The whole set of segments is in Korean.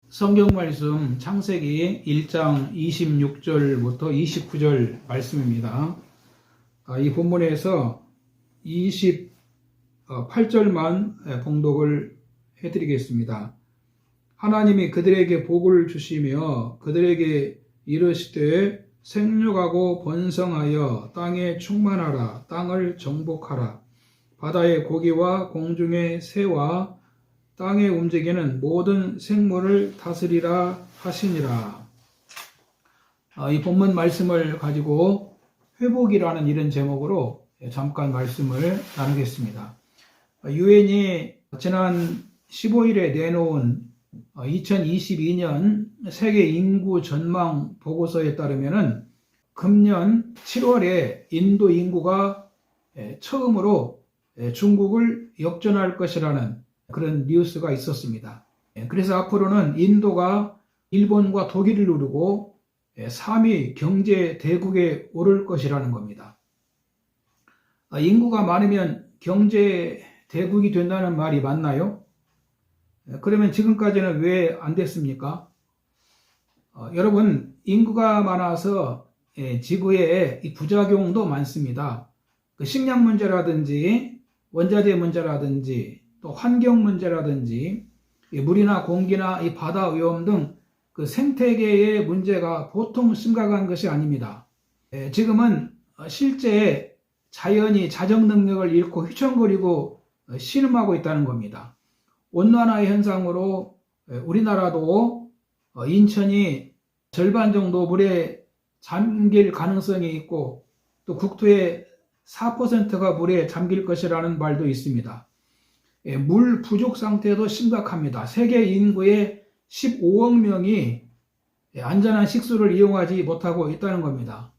성경 말씀 창세기 1장 26절부터 29절 말씀입니다. 이 본문에서 28절만 봉독을 해드리겠습니다. 하나님이 그들에게 복을 주시며 그들에게 이르시되 생육하고 번성하여 땅에 충만하라. 땅을 정복하라. 바다의 고기와 공중의 새와 땅에 움직이는 모든 생물을 다스리라 하시니라. 이 본문 말씀을 가지고 회복이라는 이런 제목으로 잠깐 말씀을 나누겠습니다. 유엔이 지난 15일에 내놓은 2022년 세계 인구 전망 보고서에 따르면 금년 7월에 인도 인구가 처음으로 중국을 역전할 것이라는 그런 뉴스가 있었습니다. 그래서 앞으로는 인도가 일본과 독일을 누르고 3위 경제 대국에 오를 것이라는 겁니다. 인구가 많으면 경제 대국이 된다는 말이 맞나요? 그러면 지금까지는 왜 안 됐습니까? 여러분, 인구가 많아서 지구에 이 부작용도 많습니다. 식량 문제라든지 원자재 문제라든지 또 환경 문제라든지 물이나 공기나 이 바다 오염 등 그 생태계의 문제가 보통 심각한 것이 아닙니다. 지금은 실제 자연이 자정 능력을 잃고 휘청거리고 신음하고 있다는 겁니다. 온난화 현상으로 우리나라도 인천이 절반 정도 물에 잠길 가능성이 있고 또 국토의 4%가 물에 잠길 것이라는 말도 있습니다. 물 부족 상태도 심각합니다. 세계 인구의 15억 명이 안전한 식수를 이용하지 못하고 있다는 겁니다.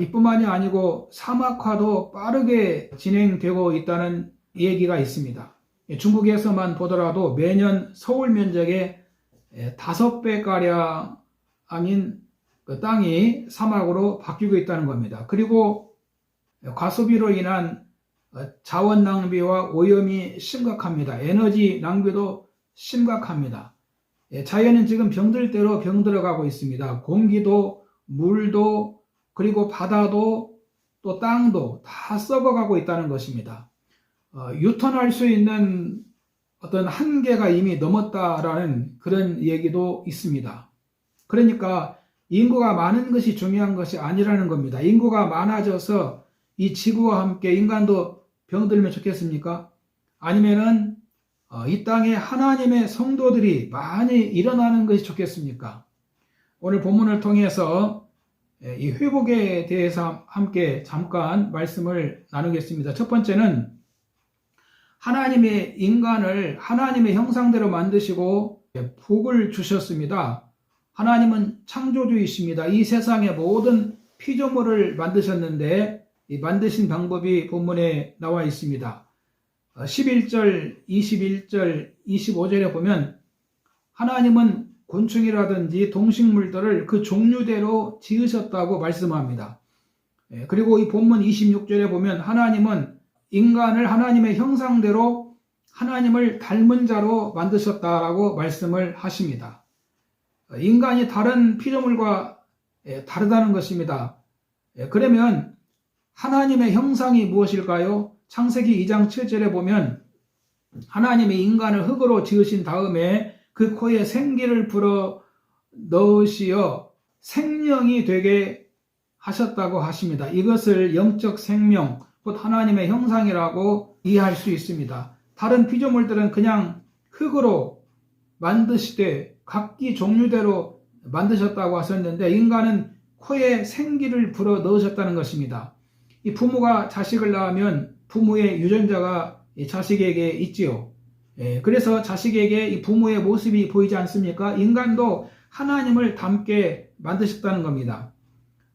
이뿐만이 아니고 사막화도 빠르게 진행되고 있다는 얘기가 있습니다. 중국에서만 보더라도 매년 서울 면적의 5배가량인 그 땅이 사막으로 바뀌고 있다는 겁니다. 그리고 과소비로 인한 자원 낭비와 오염이 심각합니다. 에너지 낭비도 심각합니다. 자연은 지금 병들 대로 병들어가고 있습니다. 공기도 물도 그리고 바다도 또 땅도 다 썩어가고 있다는 것입니다. 유턴할 수 있는 어떤 한계가 이미 넘었다라는 그런 얘기도 있습니다. 그러니까 인구가 많은 것이 중요한 것이 아니라는 겁니다. 인구가 많아져서 이 지구와 함께 인간도 병들면 좋겠습니까? 아니면은 이 땅에 하나님의 성도들이 많이 일어나는 것이 좋겠습니까? 오늘 본문을 통해서 이 회복에 대해서 함께 잠깐 말씀을 나누겠습니다. 첫 번째는 하나님의 인간을 하나님의 형상대로 만드시고 복을 주셨습니다. 하나님은 창조주이십니다. 이 세상의 모든 피조물을 만드셨는데 이 만드신 방법이 본문에 나와 있습니다. 11절, 21절, 25절에 보면 하나님은 곤충이라든지 동식물들을 그 종류대로 지으셨다고 말씀합니다. 그리고 이 본문 26절에 보면 하나님은 인간을 하나님의 형상대로 하나님을 닮은 자로 만드셨다라고 말씀을 하십니다. 인간이 다른 피조물과 다르다는 것입니다. 그러면 하나님의 형상이 무엇일까요? 창세기 2장 7절에 보면 하나님이 인간을 흙으로 지으신 다음에 그 코에 생기를 불어 넣으시어 생명이 되게 하셨다고 하십니다. 이것을 영적 생명, 곧 하나님의 형상이라고 이해할 수 있습니다. 다른 피조물들은 그냥 흙으로 만드시되 각기 종류대로 만드셨다고 하셨는데 인간은 코에 생기를 불어 넣으셨다는 것입니다. 이 부모가 자식을 낳으면 부모의 유전자가 자식에게 있지요. 그래서 자식에게 이 부모의 모습이 보이지 않습니까? 인간도 하나님을 닮게 만드셨다는 겁니다.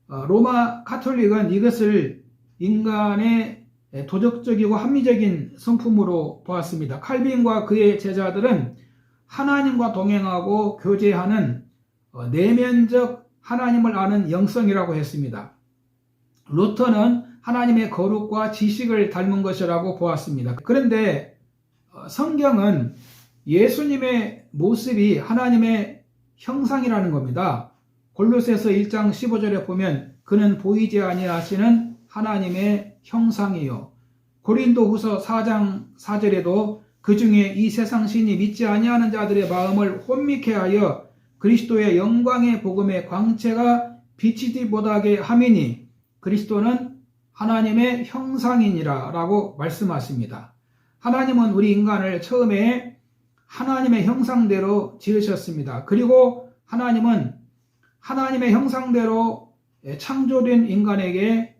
로마 카톨릭은 이것을 인간의 도덕적이고 합리적인 성품으로 보았습니다. 칼빈과 그의 제자들은 하나님과 동행하고 교제하는 내면적 하나님을 아는 영성이라고 했습니다. 루터는 하나님의 거룩과 지식을 닮은 것이라고 보았습니다. 그런데 성경은 예수님의 모습이 하나님의 형상이라는 겁니다. 골로새서 1장 15절에 보면 그는 보이지 아니하시는 하나님의 형상이요. 고린도후서 4장 4절에도 그 중에 이 세상 신이 믿지 아니하는 자들의 마음을 혼미케 하여 그리스도의 영광의 복음의 광채가 비치지 못하게 함이니 그리스도는 하나님의 형상이니라 라고 말씀하십니다. 하나님은 우리 인간을 처음에 하나님의 형상대로 지으셨습니다. 그리고 하나님은 하나님의 형상대로 창조된 인간에게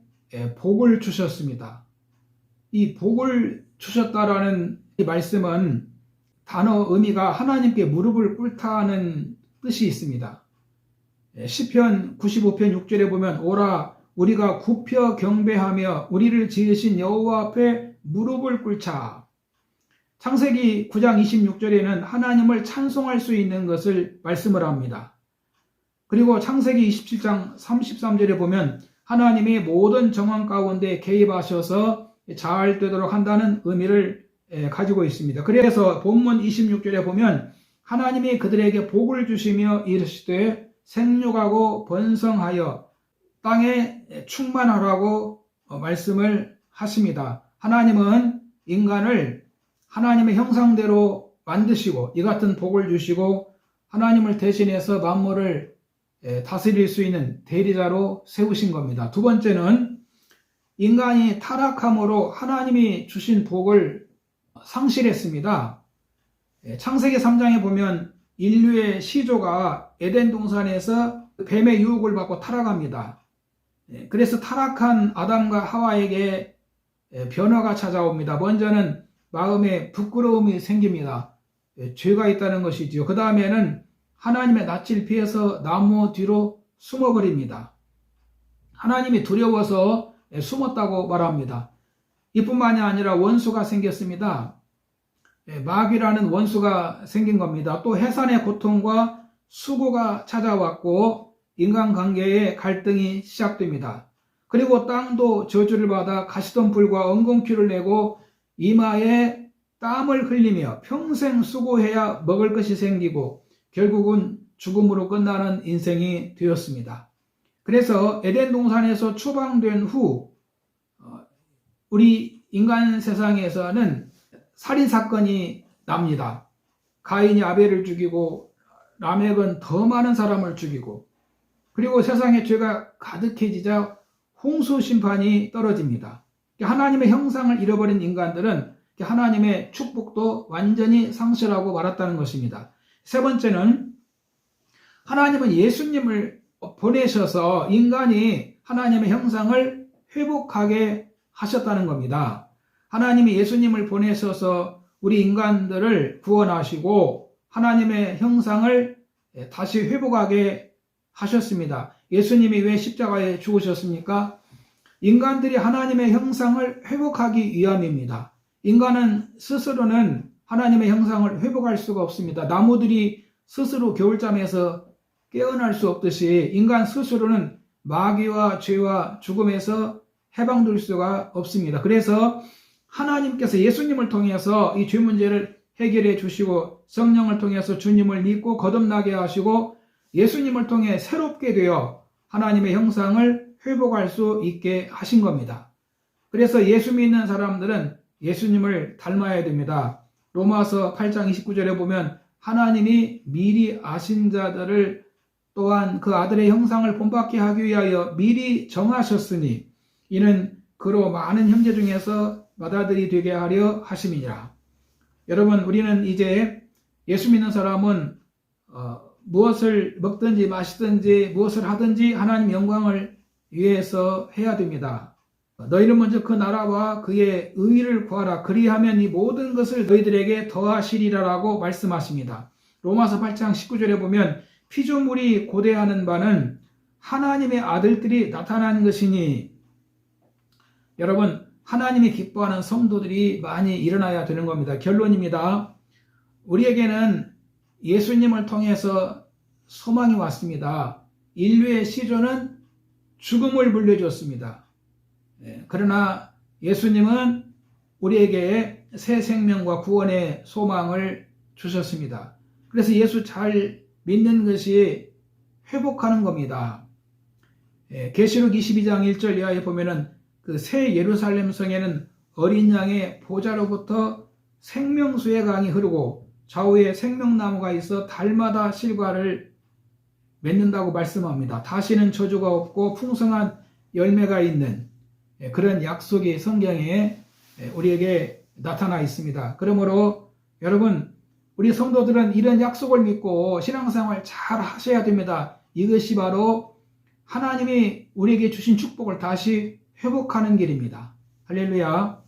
복을 주셨습니다. 이 복을 주셨다라는 이 말씀은 단어 의미가 하나님께 무릎을 꿇다는 뜻이 있습니다. 시편 95편 6절에 보면 오라 우리가 굽혀 경배하며 우리를 지으신 여호와 앞에 무릎을 꿇자. 창세기 9장 26절에는 하나님을 찬송할 수 있는 것을 말씀을 합니다. 그리고 창세기 27장 33절에 보면 하나님이 모든 정황 가운데 개입하셔서 잘 되도록 한다는 의미를 가지고 있습니다. 그래서 본문 26절에 보면 하나님이 그들에게 복을 주시며 이르시되 생육하고 번성하여 땅에 충만하라고 말씀을 하십니다. 하나님은 인간을 하나님의 형상대로 만드시고 이 같은 복을 주시고 하나님을 대신해서 만물을 다스릴 수 있는 대리자로 세우신 겁니다. 두 번째는 인간이 타락함으로 하나님이 주신 복을 상실했습니다. 창세기 3장에 보면 인류의 시조가 에덴 동산에서 뱀의 유혹을 받고 타락합니다. 그래서 타락한 아담과 하와에게 변화가 찾아옵니다. 먼저는 마음에 부끄러움이 생깁니다. 죄가 있다는 것이지요. 그 다음에는 하나님의 낯을 피해서 나무 뒤로 숨어버립니다. 하나님이 두려워서 숨었다고 말합니다. 이뿐만이 아니라 원수가 생겼습니다. 마귀라는 원수가 생긴 겁니다. 또 해산의 고통과 수고가 찾아왔고 인간관계에 갈등이 시작됩니다. 그리고 땅도 저주를 받아 가시덤불과 엉겅퀴를 내고 이마에 땀을 흘리며 평생 수고해야 먹을 것이 생기고 결국은 죽음으로 끝나는 인생이 되었습니다. 그래서 에덴 동산에서 추방된 후 우리 인간 세상에서는 살인사건이 납니다. 가인이 아벨을 죽이고 라멕은 더 많은 사람을 죽이고 그리고 세상에 죄가 가득해지자 홍수 심판이 떨어집니다. 하나님의 형상을 잃어버린 인간들은 하나님의 축복도 완전히 상실하고 말았다는 것입니다. 세 번째는 하나님은 예수님을 보내셔서 인간이 하나님의 형상을 회복하게 하셨다는 겁니다. 하나님이 예수님을 보내셔서 우리 인간들을 구원하시고 하나님의 형상을 다시 회복하게 하셨습니다. 예수님이 왜 십자가에 죽으셨습니까? 인간들이 하나님의 형상을 회복하기 위함입니다. 인간은 스스로는 하나님의 형상을 회복할 수가 없습니다. 나무들이 스스로 겨울잠에서 깨어날 수 없듯이 인간 스스로는 마귀와 죄와 죽음에서 해방될 수가 없습니다. 그래서 하나님께서 예수님을 통해서 이 죄 문제를 해결해 주시고 성령을 통해서 주님을 믿고 거듭나게 하시고 예수님을 통해 새롭게 되어 하나님의 형상을 회복할 수 있게 하신 겁니다. 그래서 예수 믿는 사람들은 예수님을 닮아야 됩니다. 로마서 8장 29절에 보면 하나님이 미리 아신 자들을 또한 그 아들의 형상을 본받게 하기 위하여 미리 정하셨으니 이는 그로 많은 형제 중에서 맏아들이 되게 하려 하심이니라. 여러분, 우리는 이제 예수 믿는 사람은 무엇을 먹든지 마시든지 무엇을 하든지 하나님 영광을 위해서 해야 됩니다. 너희는 먼저 그 나라와 그의 의를 구하라. 그리하면 이 모든 것을 너희들에게 더하시리라라고 말씀하십니다. 로마서 8장 19절에 보면 피조물이 고대하는 바는 하나님의 아들들이 나타난 것이니 여러분, 하나님이 기뻐하는 성도들이 많이 일어나야 되는 겁니다. 결론입니다. 우리에게는 예수님을 통해서 소망이 왔습니다. 인류의 시조는 죽음을 물려줬습니다. 그러나 예수님은 우리에게 새 생명과 구원의 소망을 주셨습니다. 그래서 예수 잘 믿는 것이 회복하는 겁니다. 계시록 22장 1절 이하에 보면은 그 새 예루살렘 성에는 어린 양의 보좌로부터 생명수의 강이 흐르고 좌우에 생명나무가 있어 달마다 실과를 맺는다고 말씀합니다. 다시는 저주가 없고 풍성한 열매가 있는 그런 약속이 성경에 우리에게 나타나 있습니다. 그러므로 여러분, 우리 성도들은 이런 약속을 믿고 신앙생활 잘 하셔야 됩니다. 이것이 바로 하나님이 우리에게 주신 축복을 다시 회복하는 길입니다. 할렐루야.